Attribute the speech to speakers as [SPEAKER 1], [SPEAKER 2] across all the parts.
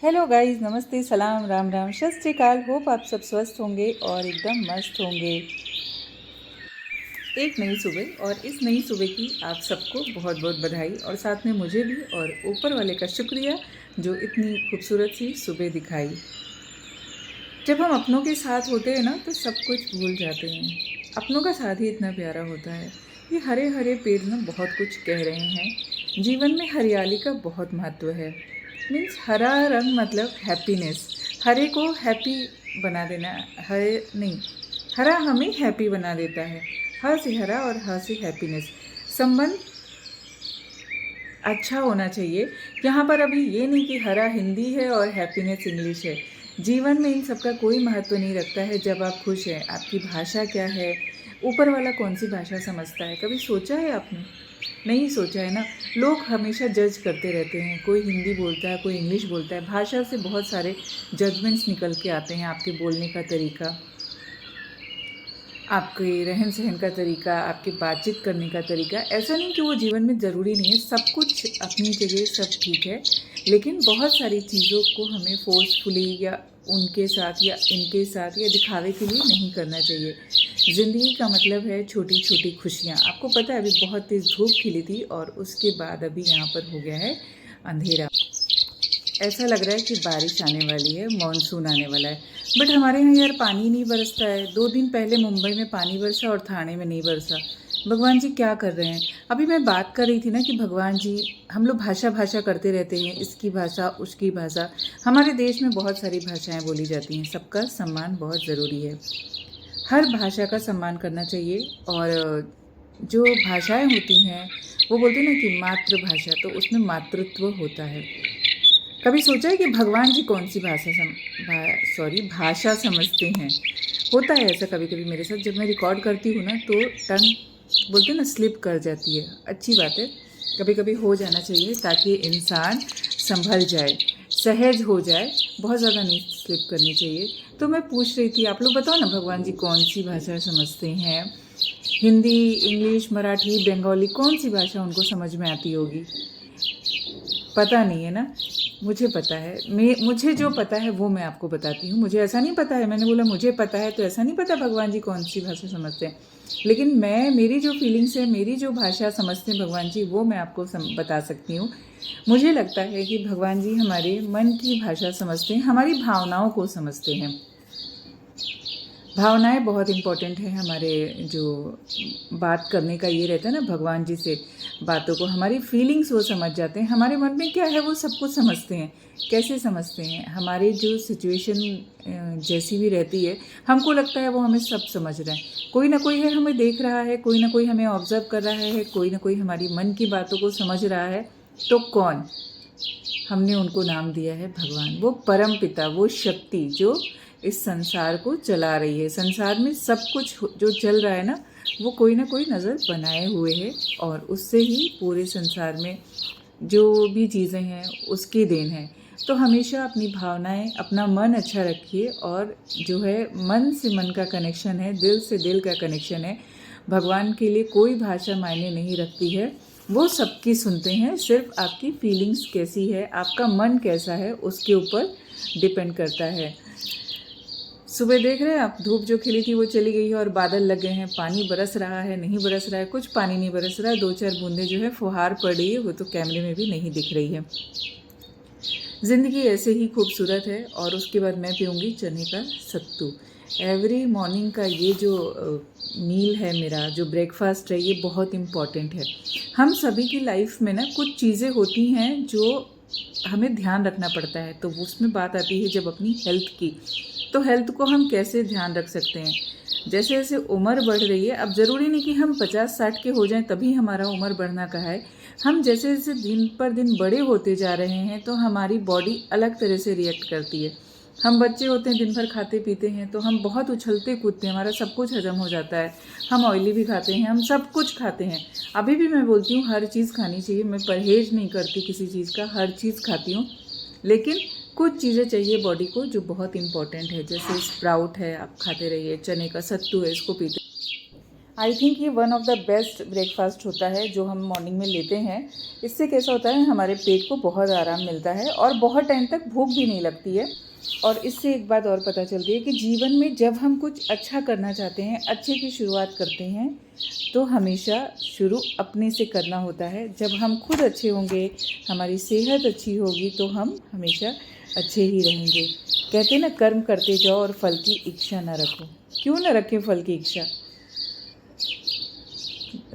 [SPEAKER 1] Hello guys, नमस्ते, सलाम, राम राम, सत श्री अकाल। होप आप सब स्वस्थ होंगे और एकदम मस्त होंगे। एक नई सुबह और इस नई सुबह की आप सबको बहुत बहुत बधाई और साथ में मुझे भी और ऊपर वाले का शुक्रिया जो इतनी खूबसूरत सी सुबह दिखाई। जब हम अपनों के साथ होते हैं ना तो सब कुछ भूल जाते हैं। अपनों का साथ ही इतना प्यारा होता है। ये हरे हरे पेड़ ना बहुत कुछ कह रहे हैं। जीवन में हरियाली का बहुत महत्व है। मीन्स हरा रंग मतलब हैप्पीनेस। हरे को हैप्पी बना देना। हरे नहीं, हरा हमें हैप्पी बना देता है। ह से हरा और ह से हैप्पीनेस। संबंध अच्छा होना चाहिए। यहाँ पर अभी ये नहीं कि हरा हिंदी है और हैप्पीनेस इंग्लिश है। जीवन में इन सब का कोई महत्व नहीं रखता है। जब आप खुश हैं, आपकी भाषा क्या है, ऊपर वाला कौन सी भाषा समझता है, कभी सोचा है आपने? नहीं सोचा है ना। लोग हमेशा जज करते रहते हैं। कोई हिंदी बोलता है, कोई इंग्लिश बोलता है। भाषा से बहुत सारे जजमेंट्स निकल के आते हैं। आपके बोलने का तरीका, आपके रहन सहन का तरीका, आपके बातचीत करने का तरीका। ऐसा नहीं कि वो जीवन में ज़रूरी नहीं है, सब कुछ अपनी जगह सब ठीक है, लेकिन बहुत सारी चीज़ों को हमें फोर्सफुली या उनके साथ या इनके साथ या दिखावे के लिए नहीं करना चाहिए। ज़िंदगी का मतलब है छोटी छोटी खुशियाँ। आपको पता है अभी बहुत तेज़ धूप खिली थी और उसके बाद अभी यहाँ पर हो गया है अंधेरा। ऐसा लग रहा है कि बारिश आने वाली है, मॉनसून आने वाला है। बट हमारे यहाँ यार पानी नहीं बरसता है। 2 दिन पहले मुंबई में पानी बरसा और थाने में नहीं बरसा। भगवान जी क्या कर रहे हैं? अभी मैं बात कर रही थी ना कि भगवान जी, हम लोग भाषा भाषा करते रहते हैं, इसकी भाषा उसकी भाषा। हमारे देश में बहुत सारी भाषाएं बोली जाती हैं। सबका सम्मान बहुत ज़रूरी है। हर भाषा का सम्मान करना चाहिए। और जो भाषाएं होती हैं वो बोलते हैं ना कि मातृभाषा, तो उसमें मातृत्व होता है। कभी सोचा है कि भगवान जी कौन सी भाषा समझते हैं? होता है ऐसा कभी कभी मेरे साथ। जब मैं रिकॉर्ड करती हूँ ना तो टंग बोलते हैं ना स्लिप कर जाती है। अच्छी बात है, कभी कभी हो जाना चाहिए ताकि इंसान संभल जाए, सहज हो जाए। बहुत ज़्यादा नहीं स्लिप करनी चाहिए। तो मैं पूछ रही थी, आप लोग बताओ ना, भगवान जी कौन सी भाषा समझते हैं? हिंदी, इंग्लिश, मराठी, बंगाली, कौन सी भाषा उनको समझ में आती होगी? पता नहीं है ना। मुझे पता है। मुझे जो पता है वो मैं आपको बताती हूँ। मुझे ऐसा नहीं पता है, मैंने बोला मुझे पता है तो ऐसा नहीं पता भगवान जी कौन सी भाषा समझते हैं। लेकिन मैं, मेरी जो फीलिंग्स है, मेरी जो भाषा समझते हैं भगवान जी, वो मैं आपको बता सकती हूँ। मुझे लगता है कि भगवान जी हमारे मन की भाषा समझते हैं, हमारी भावनाओं को समझते हैं। भावनाएं बहुत इम्पोर्टेंट है। हमारे जो बात करने का ये रहता है ना भगवान जी से, बातों को, हमारी फीलिंग्स वो समझ जाते हैं। हमारे मन में क्या है वो सब कुछ समझते हैं। कैसे समझते हैं? हमारी जो सिचुएशन जैसी भी रहती है, हमको लगता है वो हमें सब समझ रहे हैं। कोई ना कोई है हमें देख रहा है, कोई ना कोई हमें ऑब्जर्व कर रहा है, कोई ना कोई हमारी मन की बातों को समझ रहा है। तो कौन? हमने उनको नाम दिया है भगवान। वो परम पिता, वो शक्ति जो इस संसार को चला रही है। संसार में सब कुछ जो चल रहा है ना, वो कोई ना कोई नज़र बनाए हुए है और उससे ही पूरे संसार में जो भी चीज़ें हैं उसकी देन है। तो हमेशा अपनी भावनाएं, अपना मन अच्छा रखिए। और जो है मन से मन का कनेक्शन है, दिल से दिल का कनेक्शन है। भगवान के लिए कोई भाषा मायने नहीं रखती है। वो सबकी सुनते हैं। सिर्फ आपकी फीलिंग्स कैसी है, आपका मन कैसा है, उसके ऊपर डिपेंड करता है। सुबह देख रहे हैं आप, धूप जो खिली थी वो चली गई है और बादल लगे हैं। पानी बरस रहा है, नहीं बरस रहा है, कुछ पानी नहीं बरस रहा है। 2-4 बूंदे जो है फुहार पड़ रही है, वो तो कैमरे में भी नहीं दिख रही है। ज़िंदगी ऐसे ही खूबसूरत है। और उसके बाद मैं पीऊँगी चने का सत्तू। एवरी मॉर्निंग का ये जो मील है, मेरा जो ब्रेकफास्ट है, ये बहुत इम्पॉर्टेंट है। हम सभी की लाइफ में ना कुछ चीज़ें होती हैं जो हमें ध्यान रखना पड़ता है। तो उसमें बात आती है जब अपनी हेल्थ की। तो हेल्थ को हम कैसे ध्यान रख सकते हैं? जैसे जैसे उम्र बढ़ रही है, अब ज़रूरी नहीं कि हम 50-60 के हो जाएं तभी हमारा उम्र बढ़ना कहा है। हम जैसे जैसे दिन पर दिन बड़े होते जा रहे हैं तो हमारी बॉडी अलग तरह से रिएक्ट करती है। हम बच्चे होते हैं, दिन भर खाते पीते हैं, तो हम बहुत उछलते कूदते हैं, हमारा सब कुछ हजम हो जाता है। हम ऑयली भी खाते हैं, हम सब कुछ खाते हैं। अभी भी मैं बोलती हूँ हर चीज़ खानी चाहिए। मैं परहेज नहीं करती किसी चीज़ का, हर चीज़ खाती हूँ। लेकिन कुछ चीज़ें चाहिए बॉडी को जो बहुत इंपॉर्टेंट है। जैसे स्प्राउट है, आप खाते रहिए। चने का सत्तू है, इसको पीते। आई थिंक ये one of the best breakfast होता है जो हम मॉर्निंग में लेते हैं। इससे कैसा होता है, हमारे पेट को बहुत आराम मिलता है और बहुत टाइम तक भूख भी नहीं लगती है। और इससे एक बात और पता चलती है कि जीवन में जब हम कुछ अच्छा करना चाहते हैं, अच्छे की शुरुआत करते हैं, तो हमेशा शुरू अपने से करना होता है। जब हम खुद अच्छे होंगे, हमारी सेहत अच्छी होगी, तो हम हमेशा अच्छे ही रहेंगे। कहते हैं ना, कर्म करते जाओ और फल की इच्छा ना रखो। क्यों ना रखें फल की इच्छा?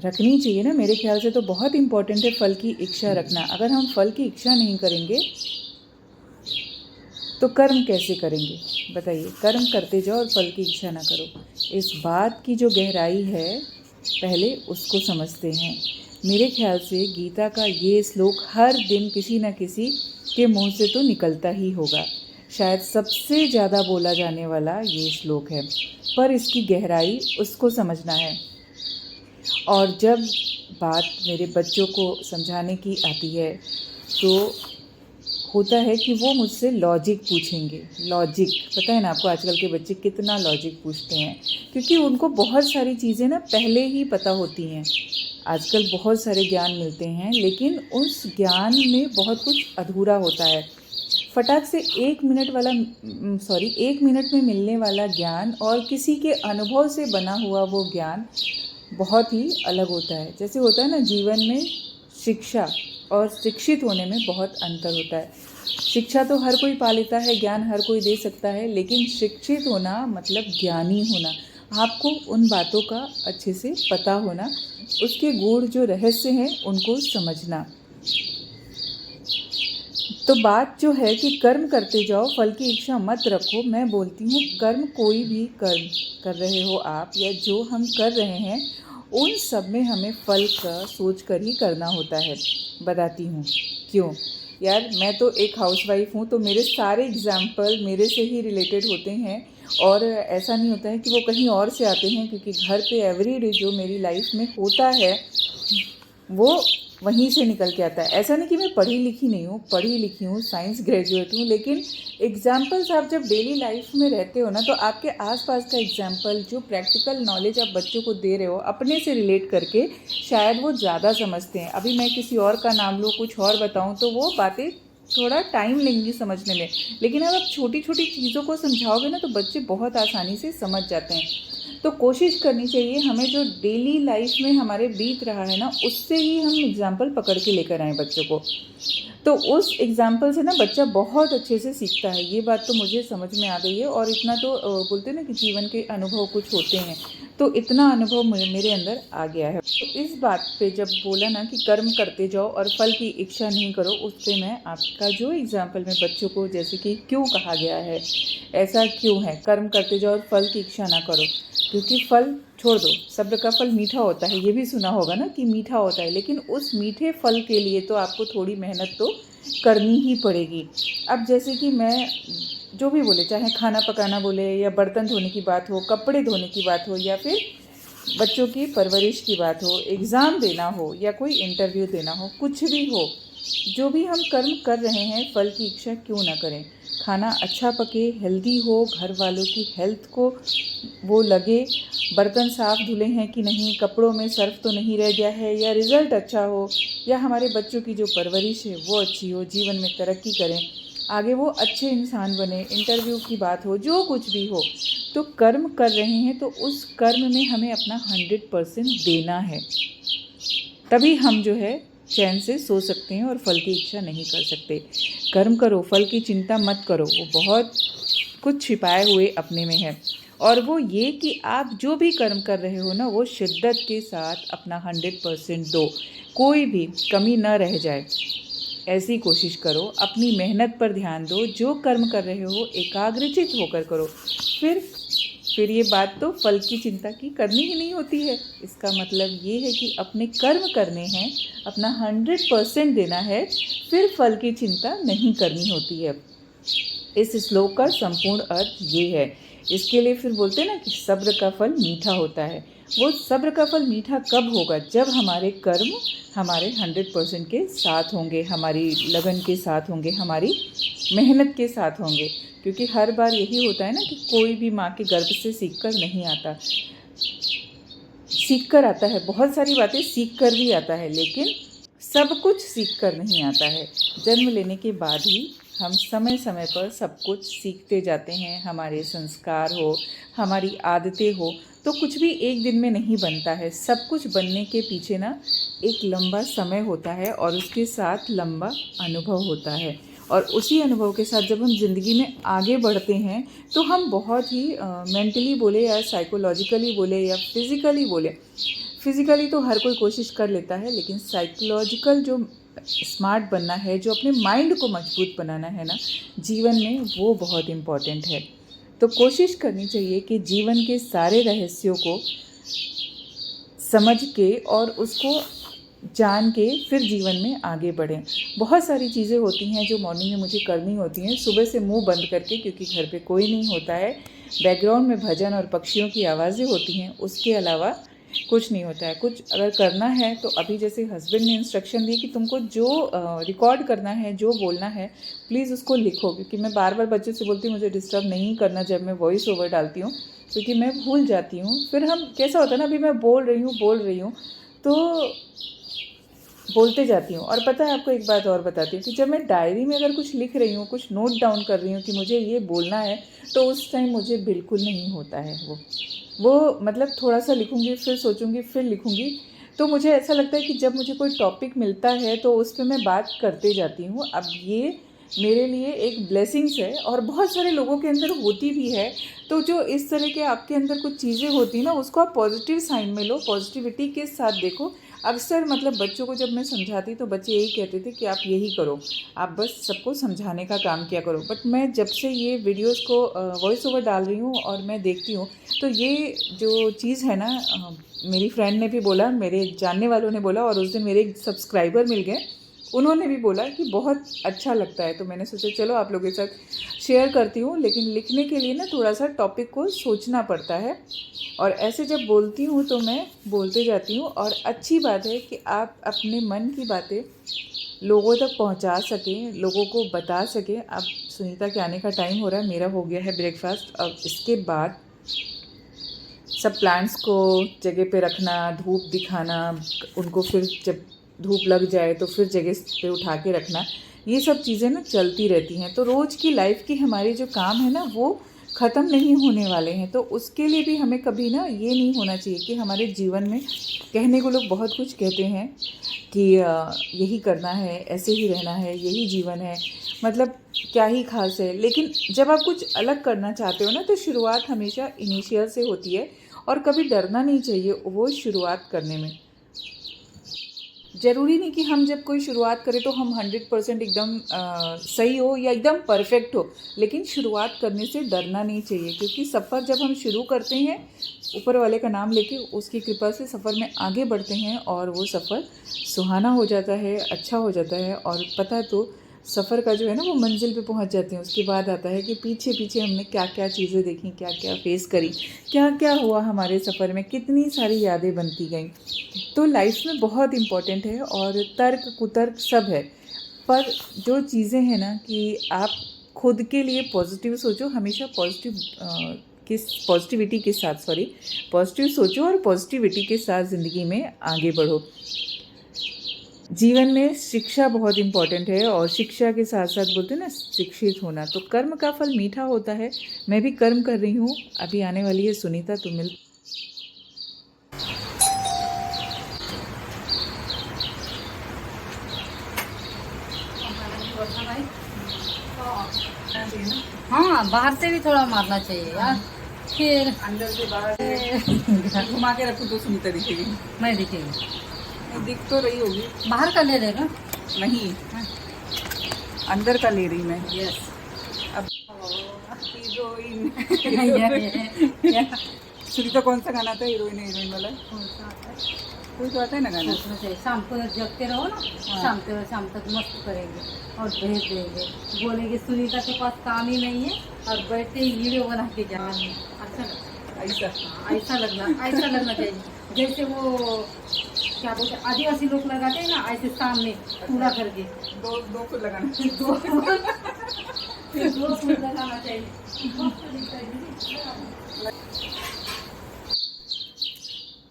[SPEAKER 1] रखनी चाहिए ना। मेरे ख्याल से तो बहुत इम्पोर्टेंट है फल की इच्छा रखना। अगर हम फल की इच्छा नहीं करेंगे तो कर्म कैसे करेंगे? बताइए। कर्म करते जाओ और फल की इच्छा ना करो। इस बात की जो गहराई है, पहले उसको समझते हैं। मेरे ख्याल से गीता का ये श्लोक हर दिन किसी न किसी के मुंह से तो निकलता ही होगा। शायद सबसे ज़्यादा बोला जाने वाला ये श्लोक है, पर इसकी गहराई उसको समझना है। और जब बात मेरे बच्चों को समझाने की आती है, तो होता है कि वो मुझसे लॉजिक पूछेंगे। लॉजिक, पता है ना आपको आजकल के बच्चे कितना लॉजिक पूछते हैं, क्योंकि उनको बहुत सारी चीज़ें ना पहले ही पता होती हैं। आजकल बहुत सारे ज्ञान मिलते हैं, लेकिन उस ज्ञान में बहुत कुछ अधूरा होता है। फटाक से 1 मिनट में मिलने वाला ज्ञान और किसी के अनुभव से बना हुआ वो ज्ञान बहुत ही अलग होता है। जैसे होता है ना, जीवन में शिक्षा और शिक्षित होने में बहुत अंतर होता है। शिक्षा तो हर कोई पा लेता है, ज्ञान हर कोई दे सकता है, लेकिन शिक्षित होना मतलब ज्ञानी होना। आपको उन बातों का अच्छे से पता होना, उसके गूढ़ जो रहस्य हैं उनको समझना। तो बात जो है कि कर्म करते जाओ, फल की इच्छा मत रखो। मैं बोलती हूँ, कर्म कोई भी कर्म कर रहे हो आप, या जो हम कर रहे हैं, उन सब में हमें फल का सोच कर ही करना होता है। बताती हूँ क्यों। यार, मैं तो एक हाउसवाइफ हूँ, तो मेरे सारे एग्जाम्पल मेरे से ही रिलेटेड होते हैं। और ऐसा नहीं होता है कि वो कहीं और से आते हैं, क्योंकि घर पे एवरीडे जो मेरी लाइफ में होता है वो वहीं से निकल के आता है। ऐसा नहीं कि मैं पढ़ी लिखी नहीं हूँ, पढ़ी लिखी हूँ, साइंस ग्रेजुएट हूँ, लेकिन एग्जाम्पल्स आप जब डेली लाइफ में रहते हो ना, तो आपके आसपास का एग्जाम्पल, जो प्रैक्टिकल नॉलेज आप बच्चों को दे रहे हो अपने से रिलेट करके, शायद वो ज़्यादा समझते हैं। अभी मैं किसी और का नाम लूँ, कुछ और बताऊँ, तो वो बातें थोड़ा टाइम लेंगी समझने में, लेकिन अगर आप छोटी छोटी चीज़ों को समझाओगे ना, तो बच्चे बहुत आसानी से समझ जाते हैं। तो कोशिश करनी चाहिए हमें, जो डेली लाइफ में हमारे बीत रहा है ना, उससे ही हम एग्जाम्पल पकड़ के लेकर आएँ बच्चों को। तो उस एग्जाम्पल से ना बच्चा बहुत अच्छे से सीखता है। ये बात तो मुझे समझ में आ गई है। और इतना तो बोलते हैं ना कि जीवन के अनुभव कुछ होते हैं, तो इतना अनुभव मेरे अंदर आ गया है। तो इस बात पे जब बोला ना कि कर्म करते जाओ और फल की इच्छा नहीं करो, उस पर मैं आपका जो एग्जाम्पल में बच्चों को, जैसे कि क्यों कहा गया है, ऐसा क्यों है, कर्म करते जाओ और फल की इच्छा ना करो, क्योंकि फल छोड़ दो, सब्र का फल मीठा होता है। ये भी सुना होगा ना कि मीठा होता है, लेकिन उस मीठे फल के लिए तो आपको थोड़ी मेहनत तो करनी ही पड़ेगी। अब जैसे कि मैं जो भी बोले, चाहे खाना पकाना बोले, या बर्तन धोने की बात हो, कपड़े धोने की बात हो, या फिर बच्चों की परवरिश की बात हो, एग्ज़ाम देना हो, या कोई इंटरव्यू देना हो, कुछ भी हो, जो भी हम कर्म कर रहे हैं, फल की इच्छा क्यों ना करें। खाना अच्छा पके, हेल्दी हो, घर वालों की हेल्थ को वो लगे, बर्तन साफ़ धुले हैं कि नहीं, कपड़ों में सर्फ तो नहीं रह गया है, या रिज़ल्ट अच्छा हो, या हमारे बच्चों की जो परवरिश है वो अच्छी हो, जीवन में तरक्की करें, आगे वो अच्छे इंसान बने, इंटरव्यू की बात हो, जो कुछ भी हो, तो कर्म कर रहे हैं तो उस कर्म में हमें अपना 100% देना है। तभी हम जो है चैन से सो सकते हैं और फल की इच्छा नहीं कर सकते। कर्म करो, फल की चिंता मत करो, वो बहुत कुछ छिपाए हुए अपने में है। और वो ये कि आप जो भी कर्म कर रहे हो ना, वो शिद्दत के साथ अपना 100% दो, कोई भी कमी न रह जाए, ऐसी कोशिश करो। अपनी मेहनत पर ध्यान दो, जो कर्म कर रहे हो एकाग्रचित होकर करो। फिर ये बात तो फल की चिंता की करनी ही नहीं होती है। इसका मतलब ये है कि अपने कर्म करने हैं, अपना 100% देना है, फिर फल की चिंता नहीं करनी होती है। इस श्लोक का संपूर्ण अर्थ ये है। इसके लिए फिर बोलते हैं ना कि सब्र का फल मीठा होता है। वो सब्र का फल मीठा कब होगा? जब हमारे कर्म हमारे 100% के साथ होंगे, हमारी लगन के साथ होंगे, हमारी मेहनत के साथ होंगे। क्योंकि हर बार यही होता है ना कि कोई भी माँ के गर्भ से सीख कर नहीं आता। सीख कर आता है, बहुत सारी बातें सीख कर भी आता है, लेकिन सब कुछ सीख कर नहीं आता है। जन्म लेने के बाद ही हम समय समय पर सब कुछ सीखते जाते हैं। हमारे संस्कार हो, हमारी आदतें हो, तो कुछ भी एक दिन में नहीं बनता है। सब कुछ बनने के पीछे ना एक लंबा समय होता है और उसके साथ लंबा अनुभव होता है। और उसी अनुभव के साथ जब हम ज़िंदगी में आगे बढ़ते हैं तो हम बहुत ही मेंटली बोले या साइकोलॉजिकली बोले या फिज़िकली बोले, फिज़िकली तो हर कोई कोशिश कर लेता है, लेकिन साइकोलॉजिकल जो स्मार्ट बनना है, जो अपने माइंड को मजबूत बनाना है ना जीवन में, वो बहुत इम्पॉर्टेंट है। तो कोशिश करनी चाहिए कि जीवन के सारे रहस्यों को समझ के और उसको जान के फिर जीवन में आगे बढ़ें। बहुत सारी चीज़ें होती हैं जो मॉर्निंग में मुझे करनी होती हैं, सुबह से मुंह बंद करके, क्योंकि घर पे कोई नहीं होता है। बैकग्राउंड में भजन और पक्षियों की आवाज़ें होती हैं, उसके अलावा कुछ नहीं होता है। कुछ अगर करना है तो अभी जैसे हस्बैंड ने इंस्ट्रक्शन दी कि तुमको जो रिकॉर्ड करना है, जो बोलना है, प्लीज़ उसको लिखो, क्योंकि मैं बार बार बच्चों से बोलती हूँ मुझे डिस्टर्ब नहीं करना जब मैं वॉइस ओवर डालती हूँ, क्योंकि मैं भूल जाती हूँ। फिर हम कैसा होता है ना, अभी मैं बोल रही हूँ तो बोलते जाती हूँ। और पता है आपको एक बात और बताती हूँ कि जब मैं डायरी में अगर कुछ लिख रही हूँ, कुछ नोट डाउन कर रही हूँ कि मुझे ये बोलना है, तो उस टाइम मुझे बिल्कुल नहीं होता है वो मतलब थोड़ा सा लिखूँगी, फिर सोचूँगी, फिर लिखूँगी। तो मुझे ऐसा लगता है कि जब मुझे कोई टॉपिक मिलता है तो उस पर मैं बात करते जाती हूँ। अब ये मेरे लिए एक ब्लेसिंग्स है और बहुत सारे लोगों के अंदर होती भी है। तो जो इस तरह के आपके अंदर कुछ चीज़ें होती हैं ना, उसको आप पॉजिटिव साइन में लो, पॉजिटिविटी के साथ देखो। अक्सर मतलब बच्चों को जब मैं समझाती तो बच्चे यही कहते थे कि आप यही करो, आप बस सबको समझाने का काम किया करो। बट मैं जब से ये वीडियोस को वॉइस ओवर डाल रही हूँ और मैं देखती हूँ, तो ये जो चीज़ है ना, मेरी फ्रेंड ने भी बोला, मेरे जानने वालों ने बोला, और उस दिन मेरे एक सब्सक्राइबर मिल गए, उन्होंने भी बोला कि बहुत अच्छा लगता है। तो मैंने सोचा चलो आप लोगों के साथ शेयर करती हूँ। लेकिन लिखने के लिए ना थोड़ा सा टॉपिक को सोचना पड़ता है, और ऐसे जब बोलती हूँ तो मैं बोलते जाती हूँ। और अच्छी बात है कि आप अपने मन की बातें लोगों तक पहुँचा सकें, लोगों को बता सकें। अब सुनीता के आने का टाइम हो रहा है, मेरा हो गया है ब्रेकफास्ट। अब इसके बाद सब प्लांट्स को जगह पे रखना, धूप दिखाना, उनको फिर जब धूप लग जाए तो फिर जगह पे उठा के रखना, ये सब चीज़ें ना चलती रहती हैं। तो रोज़ की लाइफ की हमारे जो काम है ना, वो ख़त्म नहीं होने वाले हैं। तो उसके लिए भी हमें कभी ना ये नहीं होना चाहिए कि हमारे जीवन में, कहने को लोग बहुत कुछ कहते हैं कि यही करना है, ऐसे ही रहना है, यही जीवन है, मतलब क्या ही खास है। लेकिन जब आप कुछ अलग करना चाहते हो ना, तो शुरुआत हमेशा इनिशियल से होती है, और कभी डरना नहीं चाहिए वो शुरुआत करने में। ज़रूरी नहीं कि हम जब कोई शुरुआत करें तो हम 100% एकदम सही हो या एकदम परफेक्ट हो, लेकिन शुरुआत करने से डरना नहीं चाहिए, क्योंकि सफ़र जब हम शुरू करते हैं ऊपर वाले का नाम लेके, उसकी कृपा से सफ़र में आगे बढ़ते हैं और वो सफ़र सुहाना हो जाता है, अच्छा हो जाता है। और पता है तो सफ़र का जो है ना, वो मंजिल पे पहुंच जाते हैं। उसके बाद आता है कि पीछे पीछे हमने क्या क्या चीज़ें देखी, क्या क्या फेस करी, क्या क्या हुआ हमारे सफ़र में, कितनी सारी यादें बनती गई। तो लाइफ में बहुत इम्पॉर्टेंट है, और तर्क कुतर्क सब है, पर जो चीज़ें हैं ना कि आप खुद के लिए पॉजिटिव सोचो, हमेशा पॉजिटिविटी के साथ पॉजिटिव सोचो और पॉजिटिविटी के साथ ज़िंदगी में आगे बढ़ो। जीवन में शिक्षा बहुत इम्पॉर्टेंट है, और शिक्षा के साथ साथ बोलते हैं ना शिक्षित होना, तो कर्म का फल मीठा होता है। मैं भी कर्म कर रही हूँ। अभी आने वाली है सुनीता, तो मिल
[SPEAKER 2] हाँ, बाहर से भी थोड़ा मारना चाहिए यार, फिर
[SPEAKER 1] अंदर से बाहर घुमा के रखूँ तो सुनीता दिखेगी।
[SPEAKER 2] मैं दिखेगी,
[SPEAKER 1] दिख तो रही होगी।
[SPEAKER 2] बाहर का ले लेगा।
[SPEAKER 1] नहीं, अंदर का ले रही मैं।
[SPEAKER 2] यस।
[SPEAKER 1] अब हीरोइन सुनीता कौन सा गाना था, हीरोइन वाला कोई तो आता है ना गाना।
[SPEAKER 2] शाम को जगते रहो ना, शाम तक मस्त करेंगे और भेज देंगे, बोलेंगे सुनीता के पास काम ही नहीं है और बैठे ही वीडियो बना के जाना। अच्छा ऐसा लगना चाहिए, जैसे वो क्या बोलते हैं आदिवासी लोग लगाते हैं ना, ऐसे सामने पूरा करके दो फुल लगाना दो फुल लगाना चाहिए।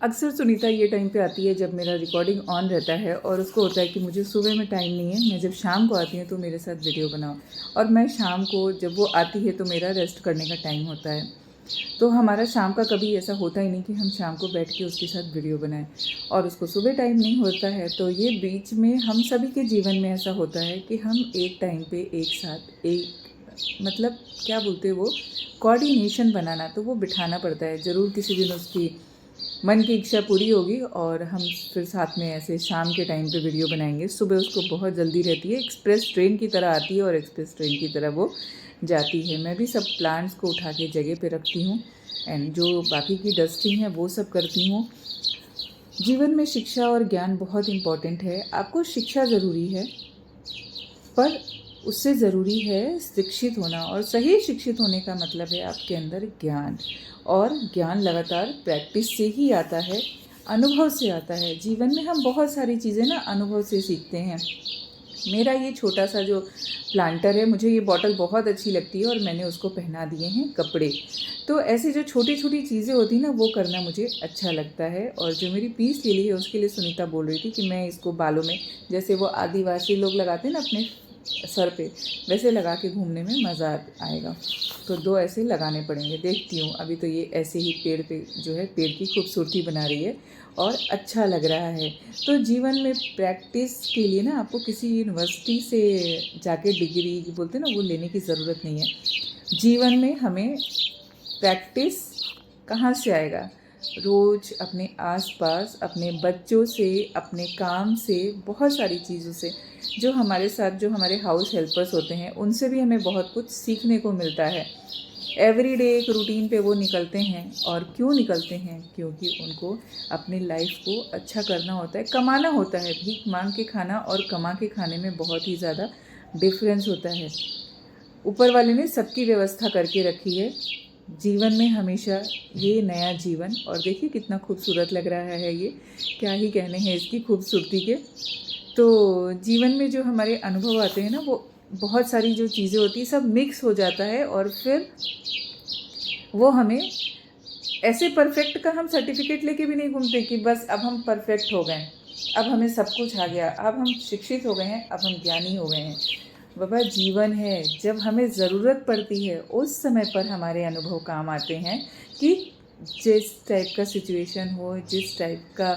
[SPEAKER 1] अक्सर सुनीता ये टाइम पे आती है जब मेरा रिकॉर्डिंग ऑन रहता है और उसको होता है कि मुझे सुबह में टाइम नहीं है, मैं जब शाम को आती हूँ तो मेरे साथ वीडियो बनाओ। और मैं शाम को जब वो आती है तो मेरा रेस्ट करने का टाइम होता है। तो हमारा शाम का कभी ऐसा होता ही नहीं कि हम शाम को बैठ के उसके साथ वीडियो बनाएं, और उसको सुबह टाइम नहीं होता है। तो ये बीच में हम सभी के जीवन में ऐसा होता है कि हम एक टाइम पे एक साथ मतलब क्या बोलते हैं वो, कोऑर्डिनेशन बनाना, तो वो बिठाना पड़ता है। ज़रूर किसी दिन उसकी मन की इच्छा पूरी होगी और हम फिर साथ में ऐसे शाम के टाइम पे वीडियो बनाएंगे। सुबह उसको बहुत जल्दी रहती है, एक्सप्रेस ट्रेन की तरह आती है और एक्सप्रेस ट्रेन की तरह वो जाती है। मैं भी सब प्लांट्स को उठा के जगह पे रखती हूँ एंड जो बाकी की डस्टिंग है वो सब करती हूँ। जीवन में शिक्षा और ज्ञान बहुत इम्पॉर्टेंट है। आपको शिक्षा ज़रूरी है, पर उससे ज़रूरी है शिक्षित होना, और सही शिक्षित होने का मतलब है आपके अंदर ज्ञान, और ज्ञान लगातार प्रैक्टिस से ही आता है, अनुभव से आता है। जीवन में हम बहुत सारी चीज़ें ना अनुभव से सीखते हैं। मेरा ये छोटा सा जो प्लांटर है, मुझे ये बॉटल बहुत अच्छी लगती है और मैंने उसको पहना दिए हैं कपड़े। तो ऐसे जो छोटी छोटी चीज़ें होती हैं ना, वो करना मुझे अच्छा लगता है। और जो मेरी पीस लिली है उसके लिए सुनीता बोल रही थी कि मैं इसको बालों में, जैसे वो आदिवासी लोग लगाते हैं ना अपने सर पे, वैसे लगा के घूमने में मज़ा आएगा। तो 2 ऐसे लगाने पड़ेंगे, देखती हूँ। अभी तो ये ऐसे ही पेड़ पे जो है पेड़ की खूबसूरती बना रही है और अच्छा लग रहा है। तो जीवन में प्रैक्टिस के लिए ना आपको किसी यूनिवर्सिटी से जाके डिग्री बोलते हैं ना, वो लेने की ज़रूरत नहीं है। जीवन में हमें प्रैक्टिस कहाँ से आएगा? रोज़ अपने आसपास, अपने बच्चों से, अपने काम से, बहुत सारी चीज़ों से, जो हमारे साथ जो हमारे हाउस हेल्पर्स होते हैं उनसे भी हमें बहुत कुछ सीखने को मिलता है। एवरीडे एक रूटीन पे वो निकलते हैं, और क्यों निकलते हैं? क्योंकि उनको अपनी लाइफ को अच्छा करना होता है, कमाना होता है। भीख मांग के खाना और कमा के खाने में बहुत ही ज़्यादा डिफरेंस होता है। ऊपर वाले ने सबकी व्यवस्था करके रखी है। जीवन में हमेशा ये नया जीवन, और देखिए कितना खूबसूरत लग रहा है ये, क्या ही कहने हैं इसकी खूबसूरती के। तो जीवन में जो हमारे अनुभव आते हैं ना, वो बहुत सारी जो चीज़ें होती हैं सब मिक्स हो जाता है, और फिर वो हमें ऐसे परफेक्ट का हम सर्टिफिकेट लेके भी नहीं घूमते कि बस अब हम परफेक्ट हो गए, अब हमें सब कुछ आ गया, अब हम शिक्षित हो गए हैं, अब हम ज्ञानी हो गए हैं। बाबा, जीवन है, जब हमें ज़रूरत पड़ती है उस समय पर हमारे अनुभव काम आते हैं कि जिस टाइप का सिचुएशन हो, जिस टाइप का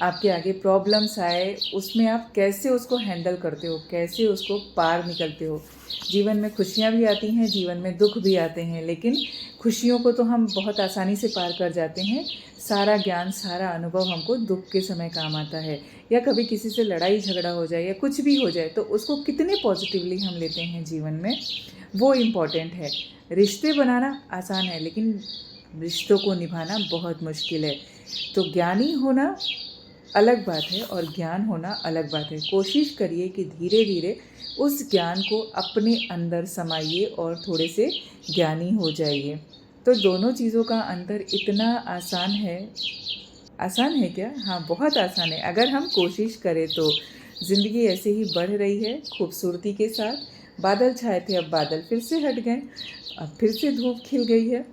[SPEAKER 1] आपके आगे प्रॉब्लम्स आए, उसमें आप कैसे उसको हैंडल करते हो, कैसे उसको पार निकलते हो। जीवन में खुशियाँ भी आती हैं, जीवन में दुख भी आते हैं, लेकिन खुशियों को तो हम बहुत आसानी से पार कर जाते हैं। सारा ज्ञान, सारा अनुभव हमको दुख के समय काम आता है, या कभी किसी से लड़ाई झगड़ा हो जाए या कुछ भी हो जाए तो उसको कितने पॉजिटिवली हम लेते हैं जीवन में, वो इम्पॉर्टेंट है। रिश्ते बनाना आसान है, लेकिन रिश्तों को निभाना बहुत मुश्किल है। तो ज्ञानी होना अलग बात है और ज्ञान होना अलग बात है। कोशिश करिए कि धीरे धीरे उस ज्ञान को अपने अंदर समाइए और थोड़े से ज्ञानी हो जाइए। तो दोनों चीज़ों का अंतर इतना आसान है। आसान है क्या? हाँ, बहुत आसान है अगर हम कोशिश करें तो। ज़िंदगी ऐसे ही बढ़ रही है खूबसूरती के साथ। बादल छाए थे, अब बादल फिर से हट गए, अब फिर से धूप खिल गई है।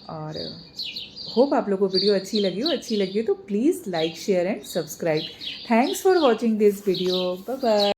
[SPEAKER 1] और होप आप लोगों को वीडियो अच्छी लगी हो तो please like, share and subscribe. Thanks for watching this video. Bye bye.